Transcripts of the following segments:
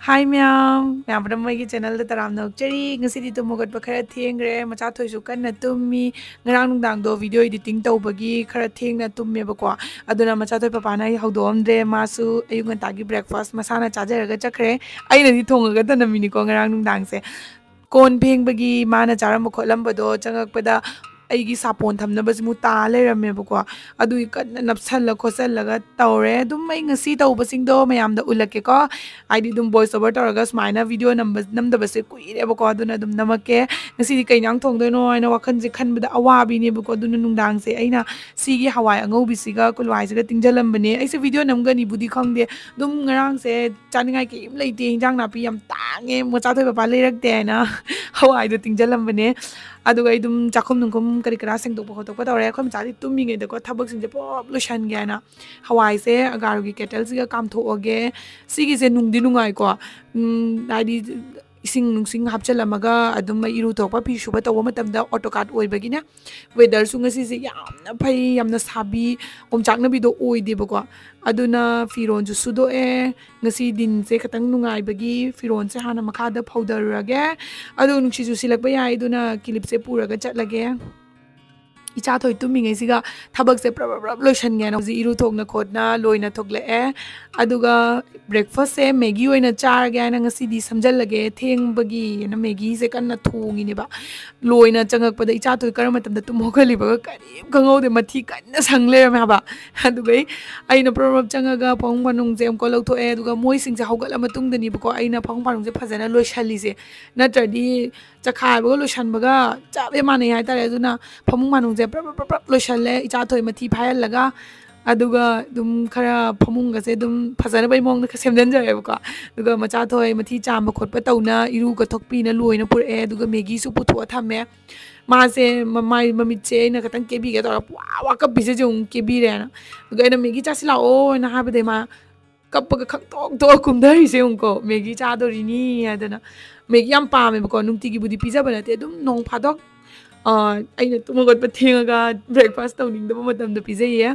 Hi ma'am, ma'am from my channel the taram nok cheri ngasi di tumugot pa khara thiengre macha thoi su kan na tummi ngarang dang do video editing tawbagi khara thieng na tumme ba ko aduna macha thoi papa na hawdom de masu ayung ta gi breakfast masana chajaraga chakre aina di thongaga tan mini ko ngarang dang se kon pheng bagi mana charam kholam bado changak pada aigi sapon thamna basmu ta lerame bako adu kan napsal khosal laga tawre dum mai ngasi taw basing do mayam da ulake ko aidi dum voice over taraga smaina video namda base kuire bako aduna dum namake ngasi kai nang thong do no aina wakhan je khan bada awabi ne bako aduna nungdang se aina sigi hawai angau bisiga kulwai siga tingjalam bane aise video namgani budi khangde dum ngarang se chaningai ke im leite hingjang na pi yam tange mocha thoi papa leirak de na hawai do tingjalam bane aduga idum chakhum nungkum kari kara sing dok bokot ko tawre khom chari tummi nge de ko thabak sing je pop lotion ge na hawai se agaro gi kettle siga kam tho oge sigi se nungdi nungai ko dai ising nungsing hapchalamaga adum mai iru thokpa phi shuba taw matamda autocad oibagina weather sunga si se yamna phai yamna sabi omchakna bi do oide bako aduna firon ju sudo e ngasi din se khatang nungai bagi firon se hana makha da powder rage adu nungsi ju silakba yai aduna clip se puraga chatlage icha thoi tummi ngai siga thabak se prab lotion ge na ji iru thokna khotna loina thokle e aduga breakfast se maggi oina char ge na ngasi di samjal lage theng bagi na maggi se kan na thongi ne ba loina changak pada icha thoi karam matam da tum hogali ba karib gangau de mathi kan na sangle ma ba aduga aina prab changaga phong panung je ko lok tho e aduga moi sing se hogal matung da ni ba ko aina phong panung je phajana loishali se natradi chakha ba lotion baga chabe mane hai tare aduna phomung manung je loishale icha thoi mathi phayal laga aduga dum khara phomung ga se dum phajana bai mong na semjan jare ba aduga macha thoi mathi chamba khotpa tauna iru ga thokpi na loina pur e aduga maggi su putho thame ma se mai mamit che na katang kebi ga tora wa ka bise jung kebi re na aduga na maggi cha sila o na ha bade ma kappaga khak tok to kumdari se unko maggi cha do rini adana maggi yam pa me ko nungti gi budi pizza banate dum nong phadok aina tumagot pa thengaga breakfast tawning da matam da pizza ye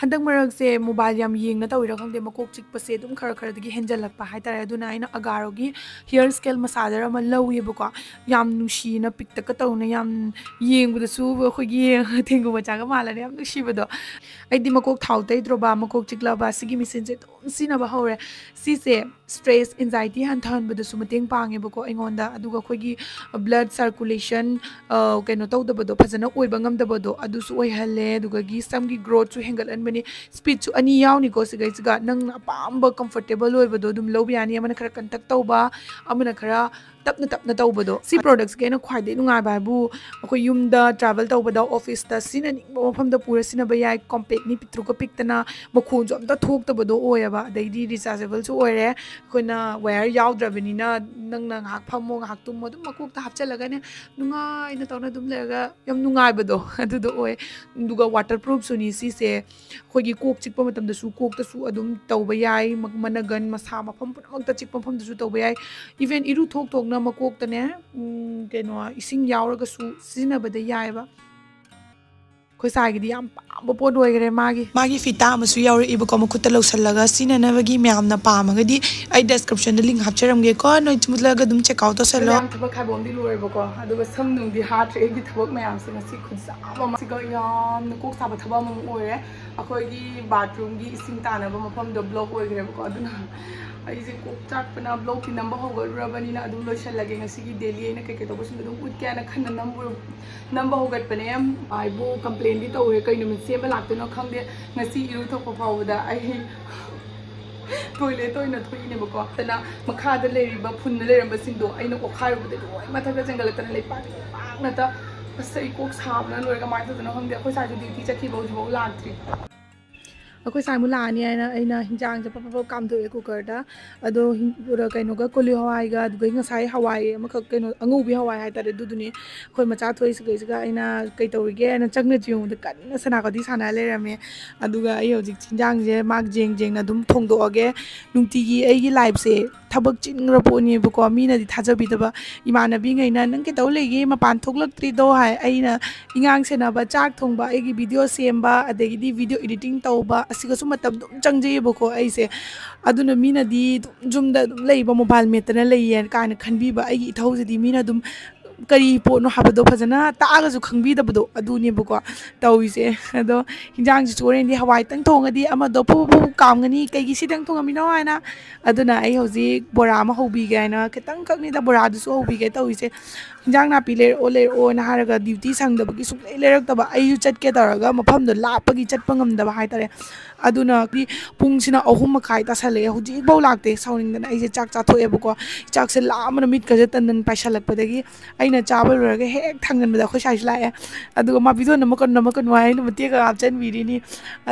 handak marak se mobile yam yeng na tawira khangde makok chik pa se dum khara khara dagi henjalak pa hai tare aduna aina agaro gi hair scale massager ama lawi bako yam nushi na pikta ka tawna yam yeng bu da su khogi thengu macha ga mala ne yam nushi bado aidi makok thau tai droba makok chikla ba sigi machine se dum sina ba hore si se stress anxiety han than bada su mateng pange bako aingonda aduga khogi blood circulation keno tawda bado phajana oiba ngam da bado adu su oi halle aduga gi sam gi growth su hengal an bani speed su ani yaw ni ko sigai siga nang apamba comfortable oi bado dum lobi ani amana khara contact tawba amana khara tapna tawbado si products ke na khwai de nunga ba bu akoi yum da travel tawbada office ta sina ni mafam da pura sina ba yai compact ni pitru ko piktana makhon jo amta thok tabado oyaba dai di rechargeable su oire koina wire yaw drabini na nang nang hak phamo hak tum modum makuk ta hapchalaga ne nunga ina tawna dum lega yam nungai bado adu do oy duga waterproof suni si se khogi kok chikpa matam da su kok ta su adum tawba yai managan masa mafam pumak ta chikpa mafam da su tawba yai even iru thok thok na makok ta ne keno ising yawraga su sina bada yai ba khoi sai gi yam pa po doi gre magi fita amasu yaw ibu ko makuta lawsallaga sina na bagi myam na pa magadi ai description da link hapcharam ge ko noi chmutlaga dum check out to selo yam thaba khabom di loi ba ko adu sam nung di heart rate gi thabak myam se ngasi khudsa ma si go yam na kok saba thaba mong oire akoi gi bathroom gi ising ta na ba mafam do block oi gre ba ko aduna ai je kok chak pana block ki number ho gal rabani na adum lotion lage ngasi gi daily na ke to bus dum ut kya na khan number ho gat pane ai bo complain di to he kai no se ba lak no khang de ngasi iru thok pa da ai toilet toina thoi ne ba ko tana makha da le ba phun le ram ba sing do ai no ko khai bu de do ma tha ka jangal tan le pa na ta sai kok sab na loi ka mai ta no khang de khoi sa ju di chakhi bo ju bo lak tri akoi sai mula ani aina hinjang je papa kam do e cooker da ado pura kaino ga koli hawai ga du ga sai hawai amakha kaino angu bi hawai hai tare du duni khoi macha thoi sigai siga aina kai tawrige na changna jiu da kan sana ka di sana le rame aduga ai hojik hinjang je mak jeng na dum thong do age nungti gi ai gi life se ꯊꯕꯛ ꯆꯤꯟꯈ꯭ꯔ ꯄꯣꯠꯅꯦꯕꯀꯣ ꯃꯤꯅꯗꯤ ꯊꯥꯖꯕꯤꯗꯕ ꯏꯃꯥꯟꯅꯕꯤꯉꯩꯅ ꯅꯪ ꯀꯩꯗꯧ ꯂꯩꯒꯦ ꯃꯄꯥꯟ ꯊꯣꯛꯂꯛꯇ꯭ꯔꯤꯗꯣ ꯍꯥꯏ ꯑꯩꯅ ꯏꯉꯥꯡ ꯁꯦꯟꯅꯕ ꯆꯥꯛ ꯊꯣꯡꯕ ꯑꯩꯒꯤ ꯚꯤꯗꯤꯑꯣ ꯁꯦꯝꯕ ꯑꯗꯒꯤꯗꯤ ꯚꯤꯗꯤꯑꯣ ꯏꯗꯤꯇꯤꯡ ꯇꯧꯕ ꯑꯁꯤꯒꯁꯨ ꯃꯇꯝ ꯑꯗꯨꯝ ꯆꯪꯖꯩꯌꯦꯕꯀꯣ ꯑꯩꯁꯦ ꯑꯗꯨꯅ ꯃꯤꯅꯗꯤ ꯑꯗꯨꯝ ꯌꯨꯝꯗ ꯑꯗꯨꯝ ꯂꯩꯕ ꯃꯣꯕꯥꯏꯜ ꯃꯦꯠꯇꯅ ꯂꯩꯌꯦ ꯀꯥꯏꯅ ꯈꯟꯕꯤꯕ ꯑꯩꯒꯤ ꯏꯊꯧꯁꯤꯗꯤ ꯃꯤꯅ ꯑꯗꯨꯝ ꯀꯔꯤ ꯄꯣꯠꯅꯣ ꯍꯥꯏꯕꯗꯣ ꯐꯖꯅ ꯇꯥꯛꯑꯒꯁꯨ ꯈꯪꯕꯤꯗꯕꯗꯣ ꯑꯗꯨꯅꯦꯕꯀꯣ ꯇꯧꯔꯤꯁꯦ ꯑꯗꯣ ꯍꯤꯟꯖꯥꯡꯁꯤꯁꯨ ꯍꯣꯔꯦꯟꯗꯤ ꯍꯋꯥꯏꯇꯪ ꯊꯣꯡꯉꯗꯤ ꯑꯃꯗꯣ ꯐꯨ ꯀꯥꯝꯒꯅꯤ ꯀꯩꯒꯤ ꯁꯤꯗꯪ ꯊꯣꯡꯉꯝꯃꯤꯅꯣ ꯍꯥꯏꯅ ꯑꯗꯨꯅ ꯑꯩ ꯍꯧꯖꯤꯛ ꯕꯣꯔꯥ ꯑꯃ ꯍꯧꯕꯤꯒꯦ ꯍꯥꯏꯅ ꯈꯤꯇꯪꯈꯛꯅꯤꯗ ꯕꯣꯔꯥꯗꯨꯁꯨ ꯍꯧꯕꯤꯒꯦ ꯇꯧꯔꯤꯁꯦ ꯍꯤꯟꯖꯥꯡ ꯅꯥꯄꯤ ꯂꯩꯔꯛꯑꯣꯅ ꯍꯥꯏꯔꯒ ꯗ꯭ꯌꯨꯇꯤ ꯁꯪꯗꯕꯒꯤ ꯁꯨꯡꯂꯩ ꯂꯩꯔꯛꯇꯕ ꯑꯩꯁꯨ ꯆꯠꯀꯦ ꯇꯧꯔꯒ ꯃꯐꯝꯗꯣ ꯂꯥꯞꯄꯒꯤ ꯆꯠꯄ ꯉꯝꯗꯕ ꯍꯥꯏꯇꯥꯔꯦ ꯑꯗꯨꯅ ꯄꯨꯡꯁꯤꯅ 3:30 ꯇꯥꯁꯜꯂꯛꯑꯦ ꯍꯧꯖꯤꯛꯐꯥꯎ ꯂꯥꯛꯇꯦ ꯁꯥꯎꯅꯤꯡꯗꯅ ꯑꯩꯁꯦ ꯆꯥꯛ ꯆꯥꯊꯣꯛꯑꯦꯕꯀꯣ ꯆꯥꯛꯁꯦ ꯂꯥꯝꯕꯅ ꯃꯤꯠꯀꯁꯦ ꯇꯟꯗꯟ ꯄꯥꯏꯁꯜꯂꯛꯄꯗꯒꯤ ꯑꯩꯅ ꯆꯥꯕ ꯂꯣꯏꯔꯒ ꯍꯦꯛ ꯊꯥꯡꯒꯟꯕꯗ ꯑꯩꯈꯣꯏ ꯁꯥꯏꯁꯨ ꯂꯥꯛꯑꯦ ꯑꯗꯨꯒ ꯃꯥ ꯚꯤꯗꯤꯑꯣ ꯅꯝꯃꯛꯀꯅꯨ ꯍꯥꯏꯅ ꯃꯇꯦꯛꯒ ꯍꯥꯞꯆꯤꯟꯕꯤꯔꯤꯅꯤ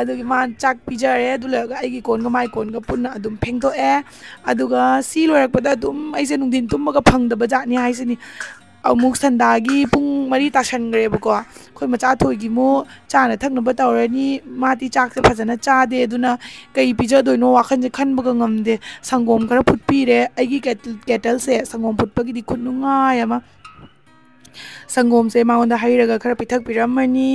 ꯑꯗꯨꯒꯤ ꯃꯥ ꯆꯥꯛ ꯄꯤꯖꯔꯦ ꯑꯗꯨ ꯂꯣꯏꯔꯒ ꯑꯩꯒꯤ ꯀꯣꯟꯒ ꯃꯥꯏ ꯀꯣꯟꯒ ꯄꯨꯟꯅ ꯑꯗꯨꯝ ꯐꯦꯡꯗꯣꯛꯑꯦ ꯑꯗꯨꯒ ꯁꯤ ꯂꯣꯏꯔꯛꯄꯗ ꯑꯗꯨꯝ ꯑꯩꯁꯦ ꯅꯨꯡꯊꯤꯟ ꯇꯨꯝꯃꯒ ꯐꯪꯗꯕ ꯖꯥꯠꯅꯤ ꯍꯥꯏꯁꯤꯅꯤ ꯑꯃꯨꯛ ꯁꯟꯗꯥꯒꯤ ꯄꯨꯡ 4 ꯇꯥꯁꯟꯈ꯭ꯔꯦꯕꯀꯣ ꯑꯩꯈꯣꯏ ꯃꯆꯥ ꯊꯣꯏꯒꯤꯃꯨꯛ ꯆꯥꯅ ꯊꯛꯅꯕ ꯇꯧꯔꯅꯤ ꯃꯥꯗꯤ ꯆꯥꯛꯁꯦ ꯐꯖꯅ ꯆꯥꯗꯦ ꯑꯗꯨꯅ ꯀꯩ ꯄꯤꯖꯗꯣꯏꯅꯣ ꯋꯥꯈꯟꯁꯦ ꯈꯟꯕꯒ ꯉꯝꯗꯦ ꯁꯪꯒꯣꯝ ꯈꯔ ꯐꯨꯠꯄꯤꯔꯦ ꯑꯩꯒꯤ ꯀꯦꯇꯜꯁꯦ ꯁꯪꯒꯣꯝ ꯐꯨꯠꯄꯒꯤꯗꯤ ꯈꯨꯠꯅꯨꯡꯉꯥꯏ ꯑꯃ ꯁꯪꯒꯣꯝꯁꯦ ꯃꯉꯣꯟꯗ ꯍꯩꯔꯒ ꯈꯔ ꯄꯤꯊꯛꯄꯤꯔꯝꯃꯅꯤ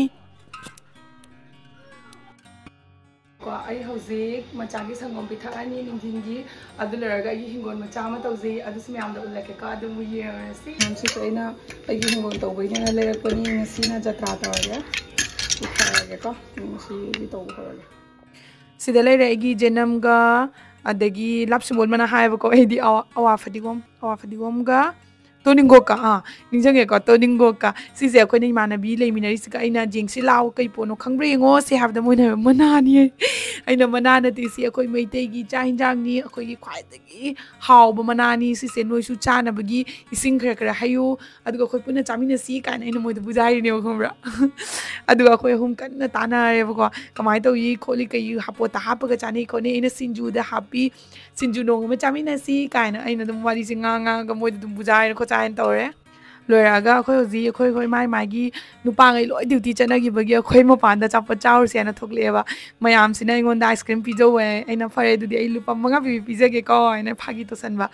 ꯀꯣ ꯑꯩ ꯍꯧꯖꯤꯛ ꯃꯆꯥꯒꯤ ꯁꯪꯒꯣꯝ ꯄꯤꯊꯛꯑꯅꯤ ꯅꯨꯡꯊꯤꯟꯒꯤ ꯑꯗꯨ ꯂꯣꯏꯔꯒ ꯑꯩꯒꯤ ꯍꯤꯡꯒꯣꯜ ꯃꯆꯥ ꯑꯃ ꯇꯧꯖꯩ ꯑꯗꯨꯁꯨ ꯃꯌꯥꯝꯗ ꯎꯠꯂꯛꯀꯦꯀꯣ ꯑꯗꯨꯝ ꯌꯦꯡꯉꯔꯁꯤ ꯃꯌꯥꯝꯁꯤꯁꯨ ꯑꯩꯅ ꯑꯩꯒꯤ ꯍꯤꯡꯒꯣꯜ ꯇꯧꯕꯩꯅꯦꯅ ꯂꯩꯔꯛꯄꯅꯤ ꯉꯁꯤꯅ ꯖꯇ꯭ꯔꯥ ꯇꯧꯔꯒꯦ ꯄꯤꯊꯛꯑꯒꯦꯀꯣ ꯉꯁꯤꯒꯤ ꯇꯧꯕ ꯍꯧꯔꯒꯦ ꯁꯤꯗ ꯂꯩꯔꯦ ꯑꯩꯒꯤ ꯖꯦꯅꯝꯒ ꯑꯗꯒꯤ ꯂꯥꯞꯁꯤꯡꯕꯣꯟ ꯃꯅꯥ ꯍꯥꯏꯕꯀꯣ ꯑꯩꯗꯤ ꯑꯋꯥ ꯐꯗꯤꯒꯣꯝꯒ ꯇꯣꯅꯤꯡꯒꯣꯛꯀ ꯅꯤꯡꯁꯤꯡꯉꯦꯀꯣ ꯇꯣꯅꯤꯡꯒꯣꯛꯀ ꯁꯤꯁꯦ ꯑꯩꯈꯣꯏꯅ ꯏꯃꯥꯟꯅꯕꯤ ꯂꯩꯃꯤꯟꯅꯔꯤꯁꯤꯒ ꯑꯩꯅ ꯌꯦꯡꯁꯤ ꯂꯥꯛꯑꯣ ꯀꯩ ꯄꯣꯠꯅꯣ ꯈꯪꯕ꯭ꯔꯥ ꯌꯦꯡꯉꯣ ꯁꯤ ꯍꯥꯏꯕꯗ ꯃꯣꯏꯅ ꯃꯅꯥꯅꯤ ꯑꯩꯅ ꯃꯅꯥ ꯅꯠꯇꯦ ꯁꯤ ꯑꯩꯈꯣꯏ ꯃꯩꯇꯩꯒꯤ ꯆꯥꯛ ꯌꯦꯟꯖꯥꯡꯅꯤ ꯑꯩꯈꯣꯏꯒꯤ ꯈ꯭ꯋꯥꯏꯗꯒꯤ ꯍꯥꯎꯕ ꯃꯅꯥꯅꯤ ꯁꯤꯁꯦ ꯅꯣꯏꯁꯨ ꯆꯥꯅꯕꯒꯤ ꯏꯁꯤꯡ ꯈꯔ ꯍꯩꯌꯨ ꯑꯗꯨꯒ ꯑꯩꯈꯣꯏ ꯄꯨꯟꯅ ꯆꯥꯃꯤꯟꯅꯁꯤ ꯀꯥꯏꯅ ꯑꯩꯅ ꯃꯣꯏꯗ ꯕꯨꯖꯥꯏꯔꯤꯅꯦꯕ ꯈꯪꯕ꯭ꯔꯥ ꯑꯗꯨꯒ ꯑꯩꯈꯣꯏ ꯑꯍꯨꯝ ꯀꯟꯅ ꯇꯥꯟꯅꯔꯦꯕꯀꯣ ꯀꯃꯥꯏꯅ ꯇꯧꯏ ꯈꯣꯠꯂꯤ ꯀꯩ ꯍꯥꯄꯣꯠꯇ ꯍꯥꯞꯄꯒ ꯆꯥꯅꯩ ꯈꯣꯠꯅꯩ ꯑꯩꯅ ꯁꯤꯡꯖꯨꯗ ꯍꯥꯞꯄꯤ ꯁꯤꯡꯖꯨ ꯅꯣꯡꯃ ꯆꯥꯃꯤꯟꯅꯁꯤ ꯀꯥꯏꯅ ꯑꯩꯅ ꯑꯗꯨꯝ ꯋꯥꯔꯤꯁꯦ ꯉꯥꯡꯉꯒ ꯃꯣꯏꯗ ꯑꯗꯨꯝ ꯕꯨꯖꯥꯏꯔ ꯈꯣꯠꯆꯥꯏꯅ ꯇꯧꯔꯦ ꯂꯣꯏꯔꯛꯑꯒ ꯑꯩꯈꯣꯏ ꯍꯧꯖꯤꯛ ꯑꯩꯈꯣꯏ ꯃꯥꯒꯤ ꯅꯨꯄꯥꯉꯩ ꯂꯣꯏ ꯗ꯭ꯌꯨꯇꯤ ꯆꯠꯅꯈꯤꯕꯒꯤ ꯑꯩꯈꯣꯏ ꯃꯄꯥꯟꯗ ꯑꯆꯥꯄꯣꯠ ꯆꯥꯎꯔꯨꯁꯦꯅ ꯊꯣꯛꯂꯛꯑꯦꯕ ꯃꯌꯥꯝꯁꯤꯅ ꯑꯩꯉꯣꯟꯗ ꯑꯥꯏꯁ ꯀ꯭ꯔꯤꯝ ꯄꯤꯖꯧꯋꯦ ꯑꯩꯅ ꯐꯔꯦ ꯑꯗꯨꯗꯤ ꯑꯩ ꯂꯨꯄꯥ 5 ꯄꯤꯕꯤ ꯄꯤꯖꯒꯦꯀꯣ ꯍꯥꯏꯅ ꯐꯥꯒꯤ ꯇꯧꯁꯟꯕ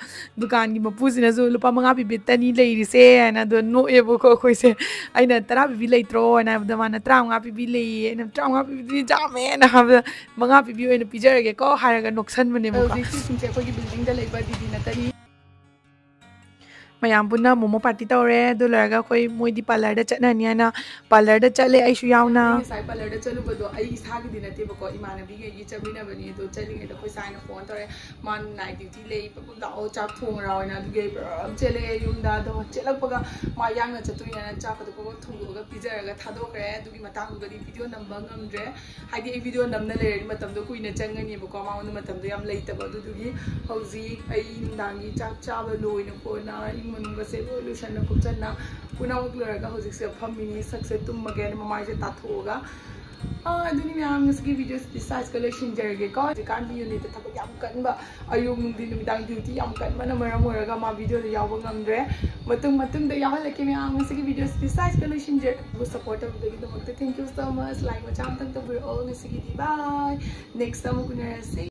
ꯗꯨꯀꯥꯟꯒꯤ ꯃꯄꯨꯁꯤꯅꯁꯨ ꯂꯨꯄꯥ 5 ꯄꯤꯕꯤ ꯇꯅꯤ ꯂꯩꯔꯤꯁꯦ ꯍꯥꯏꯅ ꯑꯗꯣ ꯅꯣꯛꯑꯦꯕꯀꯣ ꯑꯩꯈꯣꯏꯁꯦ ꯑꯩꯅ 10 ꯄꯤꯕꯤ ꯂꯩꯇ꯭ꯔꯣ ꯍꯥꯏꯅ ꯍꯥꯏꯕꯗ ꯃꯥꯅ 15 ꯄꯤꯕꯤ ꯂꯩꯌꯦ ꯑꯩꯅ 15 ꯄꯤꯕꯤꯗꯤ ꯌꯥꯝꯃꯦꯅ ꯍꯥꯏꯕꯗ 5 ꯄꯤꯕꯤ ꯑꯣꯏꯅ ꯄꯤꯖꯔꯒꯦꯀꯣ ꯍꯥꯏꯔꯒ ꯅꯣꯛꯁꯟꯕꯅꯦꯕꯀꯣ ꯍꯧꯖꯤꯛ ꯁꯤꯁꯤꯡꯁꯦ ꯑꯩꯈꯣꯏꯒꯤ ꯕꯤꯜꯗꯤꯡꯗ ꯂꯩꯕ ꯗꯤꯗꯤ ꯅꯠꯇꯅꯤ ꯃꯌꯥꯝ ꯄꯨꯟꯅ ꯃꯣꯃꯣ ꯄꯥꯔꯇꯤ ꯇꯧꯔꯦ ꯑꯗꯨ ꯂꯣꯏꯔꯒ ꯑꯩꯈꯣꯏ ꯃꯣꯏꯗꯤ ꯄꯥꯔꯂꯔꯗ ꯆꯠꯅꯅꯤ ꯍꯥꯏꯅ ꯄꯥꯔꯂꯔꯗ ꯆꯠꯂꯦ ꯑꯩꯁꯨ ꯌꯥꯎꯅ ꯉꯁꯥꯏ ꯄꯥꯔꯂꯔꯗ ꯆꯠꯂꯨꯕꯗꯣ ꯑꯩ ꯏꯁꯥꯒꯤꯗꯤ ꯅꯠꯇꯦꯕꯀꯣ ꯏꯃꯥꯟꯅꯕꯤꯒꯩꯒꯤ ꯆꯠꯃꯤꯟꯅꯕꯅꯤ ꯑꯗꯣ ꯆꯠꯂꯤꯉꯩꯗ ꯑꯩꯈꯣꯏ ꯁꯥꯏꯅ ꯐꯣꯟ ꯇꯧꯔꯦ ꯃꯥꯅ ꯅꯥꯏꯠ ꯗ꯭ꯌꯨꯇꯤ ꯂꯩ ꯂꯥꯛꯑꯣ ꯆꯥꯛ ꯊꯣꯡꯉꯔꯥꯎꯅ ꯑꯗꯨꯒꯤ ꯑꯩ ꯄꯨꯔꯞ ꯆꯦꯜꯂꯛꯑꯦ ꯌꯨꯝꯗ ꯑꯗꯣ ꯆꯦꯜꯂꯛꯄꯒ ꯃꯥ ꯌꯥꯡꯅ ꯆꯠꯇꯣꯏꯅꯦꯅ ꯆꯥꯛꯀꯗꯣ ꯄꯣꯠ ꯊꯣꯡꯗꯣꯛꯑꯒ ꯄꯤꯖꯔꯒ ꯊꯥꯗꯣꯛꯈ꯭ꯔꯦ ꯑꯗꯨꯒꯤ ꯃꯇꯥꯡꯗꯨꯒꯗꯤ ꯚꯤꯗꯤꯑꯣ ꯅꯝꯕ ꯉꯝꯗ꯭ꯔꯦ ꯍꯥꯏꯗꯤ ꯑꯩ ꯚꯤꯗꯤꯑꯣ ꯅꯝꯅ ꯂꯩꯔꯗꯤ ꯃꯇꯝꯗꯣ ꯀꯨꯏꯅ ꯆꯪꯒꯅꯤꯕꯀꯣ ꯃꯉꯣꯟꯗ ꯃꯇꯝꯗꯣ ꯌꯥꯝ ꯂꯩꯇꯕ ꯑꯗꯨꯗꯨꯒꯤ ꯍꯧꯖꯤꯛ ꯑꯩ ꯅꯨꯡꯗꯥꯡꯒꯤ ꯆꯥꯛ ꯆꯥꯕ ꯂꯣꯏꯅ ꯈꯣꯠꯅ ꯏꯃꯨꯡ ꯃꯅꯨꯡꯒꯁꯦ ꯂꯣꯏ ꯂꯣꯏꯁꯟꯅ ꯈꯣꯠꯆꯟꯅ ꯄꯨꯝꯅꯃꯛ ꯂꯣꯏꯔꯒ ꯍꯧꯖꯤꯛꯁꯦ ꯐꯝꯃꯤꯅꯤ ꯁꯛꯁꯦ ꯇꯨꯝꯃꯒꯦꯅ ꯃꯃꯥꯏꯁꯦ ꯇꯥꯊꯣꯛꯑꯒ ꯑꯗꯨꯅꯤ ꯃꯌꯥꯝ ꯉꯁꯤꯒꯤ ꯚꯤꯗꯤꯑꯣꯁꯤꯗꯤ ꯁꯥꯏꯖꯀ ꯂꯣꯏꯁꯤꯟꯖꯔꯒꯦꯀꯣ ꯍꯧꯖꯤꯛꯀꯥꯟꯒꯤ ꯌꯨꯅꯤꯠꯇ ꯊꯕꯛ ꯌꯥꯝ ꯀꯟꯕ ꯑꯌꯨꯛ ꯅꯨꯡꯊꯤꯟ ꯅꯨꯃꯤꯗꯥꯡ ꯗ꯭ꯌꯨꯇꯤ ꯌꯥꯝ ꯀꯟꯕꯅ ꯃꯔꯝ ꯑꯣꯏꯔꯒ ꯃꯥ ꯚꯤꯗꯤꯑꯣꯗ ꯌꯥꯎꯕ ꯉꯝꯗ꯭ꯔꯦ ꯃꯇꯨꯡꯗ ꯌꯥꯎꯍꯜꯂꯛꯀꯦ ꯃꯌꯥꯝ ꯉꯁꯤꯒꯤ ꯚꯤꯗꯤꯑꯣꯁꯤꯗꯤ ꯁꯥꯏꯖꯀ ꯂꯣꯏꯁꯤꯟꯖꯔꯒꯦ ꯁꯞꯄꯣꯔꯠ ꯇꯧꯕꯤꯕꯒꯤꯗꯃꯛꯇ thank you so much like ꯃꯆꯥ ꯑꯃꯇꯪ ꯇꯧꯕꯤꯔꯛꯑꯣ ꯉꯁꯤꯒꯤꯗꯤ ꯕꯥꯏ ꯅꯦꯛꯁꯇ ꯑꯃꯨꯛ ꯎꯅꯔꯁꯤ